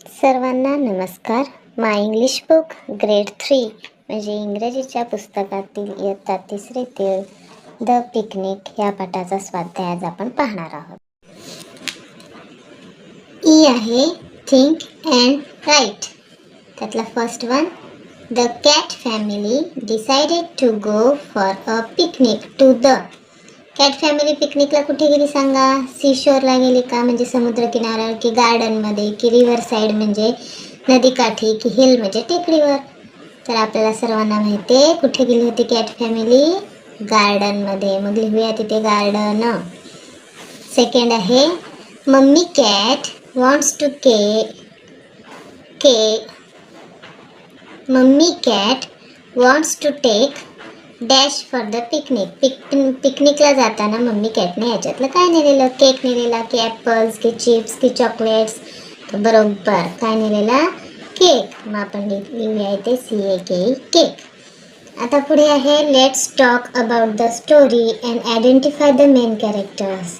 सर्वांना नमस्कार. माय English book grade 3 म्हणजे इंग्रजीच्या पुस्तकातील इयत्ता 3तील द पिकनिक या पाठाचा स्वाध्याय आज आपण पाहणार आहोत. ई आहे थिंक अँड राईट. त्यातला first one, the cat family decided to go for a picnic to the. Cat family पिकनिकला कुठे गेली सांगा? सीशोरला गेली का, म्हणजे समुद्र किनाऱ्यावर, की गार्डनमध्ये, की रिव्हर साईड म्हणजे नदीकाठी, की हिल म्हणजे टेकडीवर? तर आपल्याला सर्वांना माहिती आहे कुठे गेली होती कॅट फॅमिली? गार्डनमध्ये. मग लिहूया तिथे गार्डन. सेकंड आहे, mummy cat wants to mummy cat wants to take dash for the picnic. पिकनिकला जाताना मम्मी कॅटने याच्यातलं काय नेलेलं? केक नेलेला, की ॲपल्स, की चिप्स, की चॉकलेट्स? तर बरोबर काय नेलेला? केक. मग आपण लिहूया इथे CAKE, केक. आता पुढे आहे, let's talk about the story and identify the main characters.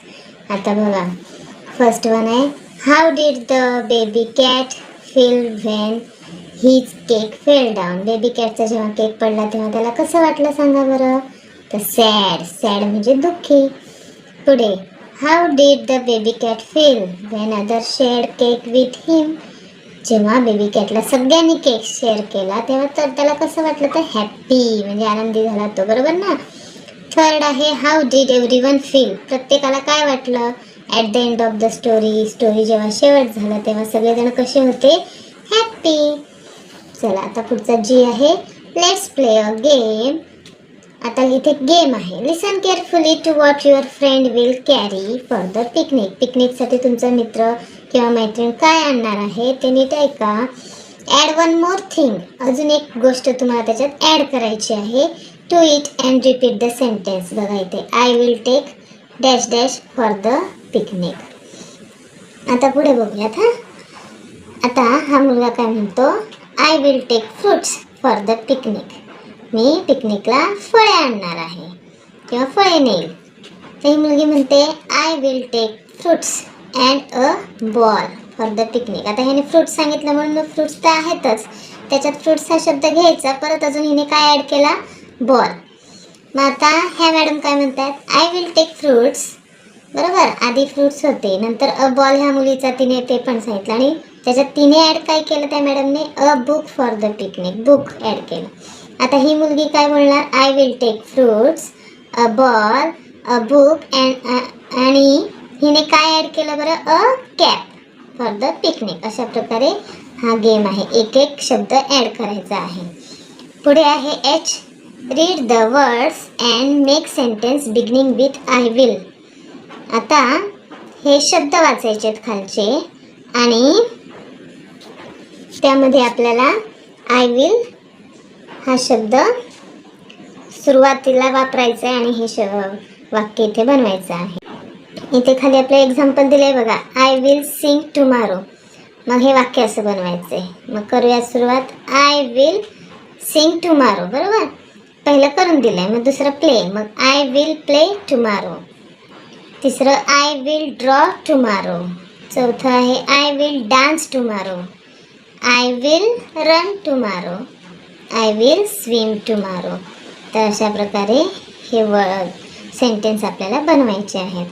आता बघा, फर्स्ट वन आहे, how did the baby cat feel when his cake fell down. Baby कॅटचा जेव्हा केक पडला तेव्हा त्याला कसं वाटलं सांगा बरं? तर सॅड म्हणजे दुःखी. पुढे, how did the baby cat feel when other shared cake with him. जेव्हा बेबी कॅटला सगळ्यांनी केक शेअर केला तेव्हा तर त्याला कसं वाटलं? तर हॅप्पी म्हणजे आनंदी झाला तो, बरोबर ना? थर्ड आहे, हाऊ डिड एव्हरीवन फील. प्रत्येकाला काय वाटलं at the end of the story जेव्हा शेवट झाला तेव्हा सगळेजण कसे होते? हॅप्पी. चला आता पुढचा जी आहे, लेट्स प्ले अ गेम. आता इथे गेम आहे, listen carefully to what your friend will carry for the picnic. पिकनिकसाठी तुमचा मित्र किंवा मैत्रीण काय आणणार आहे ते नीट ऐका. Add one more thing. अजून एक गोष्ट तुम्हाला त्याच्यात ॲड करायची आहे. To it and repeat the sentence. बघा इथे, I will take dash dash for the picnic. आता पुढे बघूयात. आता हा मुलगा काय म्हणतो? I will take fruits for the picnic. मी पिकनिकला फळे आणणार आहे किंवा फळे नेईल. तर ही मुलगी म्हणते, I will take fruits and a ball for the picnic. आता ह्याने फ्रुट्स सांगितलं म्हणून फ्रुट्स तर आहेतच, त्याच्यात फ्रुट्स हा शब्द घ्यायचा, परत अजून हिने काय ॲड केला? बॉल. मग आता ह्या मॅडम काय म्हणतात? आय विल टेक फ्रुट्स, बरोबर, आधी फ्रुट्स होते, नंतर अ बॉल ह्या मुलीचा तिने ते पण सांगितलं, आणि त्याच्यात तिने ॲड काय केलं त्या मॅडमने? A book for the picnic, book add केलं. आता ही मुलगी काय बोलणार? I will take fruits, a ball, a book आणि हिने काय ॲड केलं बरं? A cap for the picnic. अशा प्रकारे हा गेम आहे, एक एक शब्द ॲड करायचा आहे. पुढे आहे H, read the words and make sentence beginning with I will. आता हे शब्द वाचायचे आहेत खालचे, आणि त्यामध्ये आपल्याला आय विल हा शब्द सुरुवातीला वापरायचा आहे आणि हे वाक्य इथे बनवायचं आहे. इथे खाली आपलं एक्झाम्पल दिलं आहे बघा, आय विल सिंग टुमारो. मग हे वाक्य असं बनवायचं आहे. मग करूया सुरुवात. आय विल सिंग टुमारो, बरोबर, पहिलं करून दिलं आहे. मग दुसरं प्ले, मग आय विल प्ले टुमारो. तिसरं, आय विल ड्रॉ टुमारो. चौथं आहे, I will dance tomorrow. I will run tomorrow. I will swim tomorrow. तर अशा प्रकारे हे सेंटेन्स आपल्याला बनवायचे आहेत.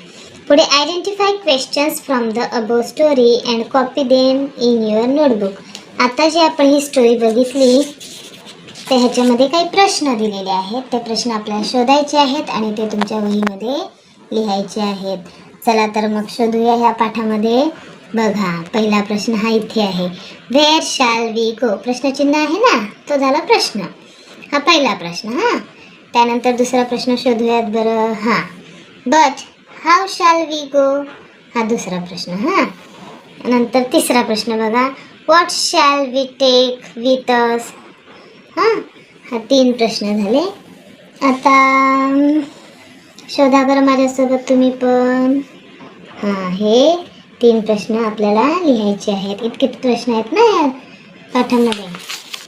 पुढे, identify questions from the above story and copy them in your notebook. आता जी आपण ही स्टोरी बघितली तर ह्याच्यामध्ये काही प्रश्न दिलेले आहेत. ते प्रश्न आपल्याला शोधायचे आहेत आणि ते तुमच्या वहीमध्ये लिहायचे आहेत. चला तर मग शोधूया ह्या पाठामध्ये. बघा, पहिला प्रश्न हा इथे आहे, वेअर शॅल वी गो. प्रश्नचिन्ह आहे ना, तो झाला प्रश्न, हा पहिला प्रश्न. त्यानंतर दुसरा प्रश्न शोधूयात बरं. But how shall we go, हा दुसरा प्रश्न. नंतर तिसरा प्रश्न बघा, what shall we take with us. हा 3 प्रश्न झाले. आता शोधा बरं माझ्यासोबत तुम्ही पण. हे 3 प्रश्न आपल्याला लिहायचे आहेत. इतके प्रश्न आहेत ना या पाठामध्ये.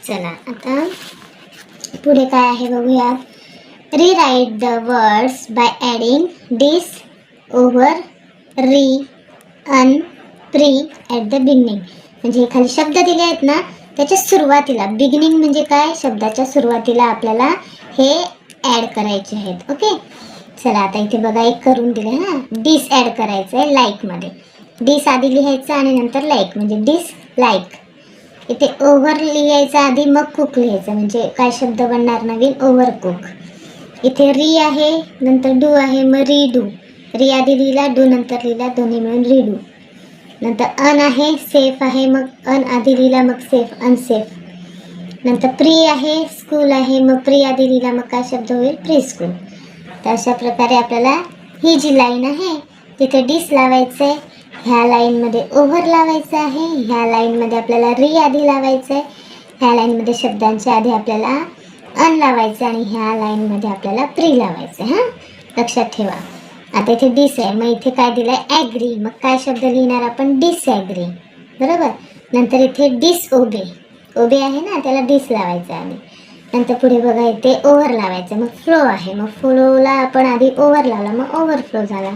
चला आता पुढे काय आहे बघूया. रीराईट द वर्ड्स बाय ॲडिंग डिस ओव्हर री अन प्री ॲट द बिगिनिंग. म्हणजे हे खाली शब्द दिले आहेत ना, त्याच्या सुरुवातीला, बिगिनिंग म्हणजे काय, शब्दाच्या सुरुवातीला आपल्याला हे ॲड करायचे आहेत. ओके, चला आता इथे बघा एक करून दिले हां, डिस ॲड करायचं आहे लाईकमध्ये. डिस आधी लिहायचं आणि नंतर लाईक, म्हणजे डिस लाईक. इथे ओव्हर लिहायचं आधी, मग कुक लिहायचं, म्हणजे काय शब्द बनणार नवीन, ओव्हर कुक. इथे री आहे, नंतर डू आहे, मग री डू. री आधी लिहिला, डू नंतर लिहिला, दोन्ही मिळून री डू. नंतर अन आहे, सेफ आहे, मग अन आधी लिहिला, मग सेफ, अनसेफ. नंतर प्री आहे, स्कूल आहे, मग प्री आधी लिहिला, मग काय शब्द होईल, प्री स्कूल. तर अशा प्रकारे आपल्याला ही जी लाईन आहे तिथे डिस लावायचं आहे, ह्या लाईनमध्ये ओव्हर लावायचं आहे, ह्या लाईनमध्ये आपल्याला री आधी लावायचं आहे, ह्या लाईनमध्ये शब्दांच्या आधी आपल्याला अन लावायचं आणि ह्या लाईनमध्ये आपल्याला प्री लावायचं आहे. हां, लक्षात ठेवा. आता इथे डिस आहे, मग इथे काय दिलं आहे, ॲग्री. मग काय शब्द लिहिणार आपण, डिसॲग्री, बरोबर. नंतर इथे डिसओबे, ओबे आहे ना, त्याला डिस लावायचं आधी. नंतर पुढे बघा इथे ओव्हर लावायचं, मग फ्लो आहे, मग फ्लोला आपण आधी ओव्हर लावला, मग ओव्हरफ्लो झाला.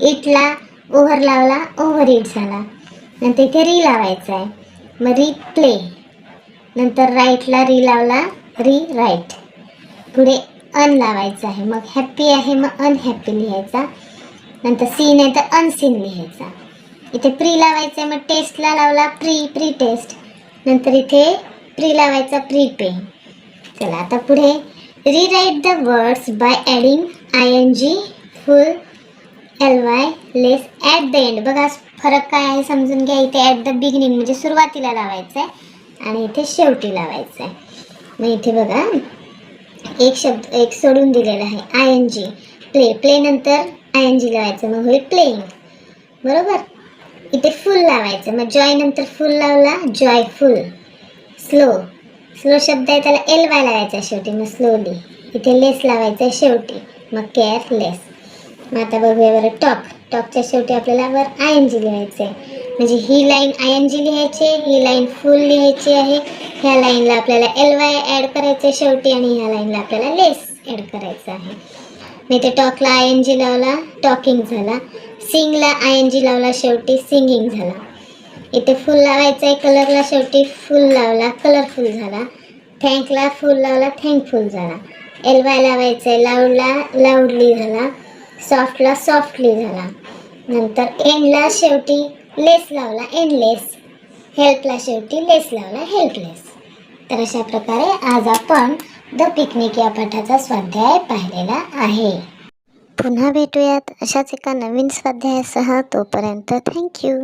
इटला ओव्हर लावला, ओव्हर इट झाला. नंतर इथे री लावायचं आहे, मग री प्ले. नंतर राईटला री लावला, री राईट. पुढे अन लावायचं आहे, मग हॅप्पी आहे, मग अनहॅप्पी लिहायचा. नंतर सीन आहे तर अनसीन लिहायचा. इथे प्री लावायचं आहे, मग टेस्टला लावला प्री, प्री टेस्ट. नंतर इथे प्री लावायचा, प्री पे. चला आता पुढे रीराईट the words by adding ING, full, LY, less at the end. बघा फरक काय आहे समजून घ्या. इथे ॲट द बिगिनिंग म्हणजे सुरुवातीला लावायचं आहे आणि इथे शेवटी लावायचं आहे. मग इथे बघा एक शब्द एक सोडून दिलेला आहे, ING, प्ले. प्ले नंतर ING लावायचं, मग होईल प्लेइंग, बरोबर. इथे फुल लावायचं, मग जॉय नंतर फुल लावला, जॉयफुल. स्लो, स्लो शब्द आहे त्याला LY लावायचा शेवटी, मग स्लोली. इथे लेस लावायचं आहे शेवटी, मग केअरलेस. मग आता बघूया बरं टॉक. टॉकच्या शेवटी आपल्याला वर ING लिहायचं आहे, म्हणजे ही लाईन ING लिहायची आहे, ही लाईन फुल लिहायची आहे, ह्या लाईनला आपल्याला LY ॲड करायचं आहे शेवटी आणि ह्या लाईनला आपल्याला लेस ॲड करायचं आहे. मग इथे टॉकला ING लावला, टॉकिंग झाला. सिंगला ING लावला शेवटी, सिंगिंग झाला. इथे फुल लावायचं आहे, कलरला शेवटी फुल लावला, कलरफुल झाला. थँकला फुल लावला, थँकफुल झाला. LY लावायचं आहे, लाऊडला लाऊडली झाला. सॉफ्टला सॉफ्टली झाला. नंतर एंडला शेवटी लेस लावला, एंडलेस. हेल्पला शेवटी लेस लावला, हेल्पलेस. तर अशा प्रकारे आज आपण द पिकनिक या पाठाचा स्वाध्याय पाहिलेला आहे. पुन्हा भेटूयात अशाच एका नवीन स्वाध्यायासह. तोपर्यंत थँक्यू.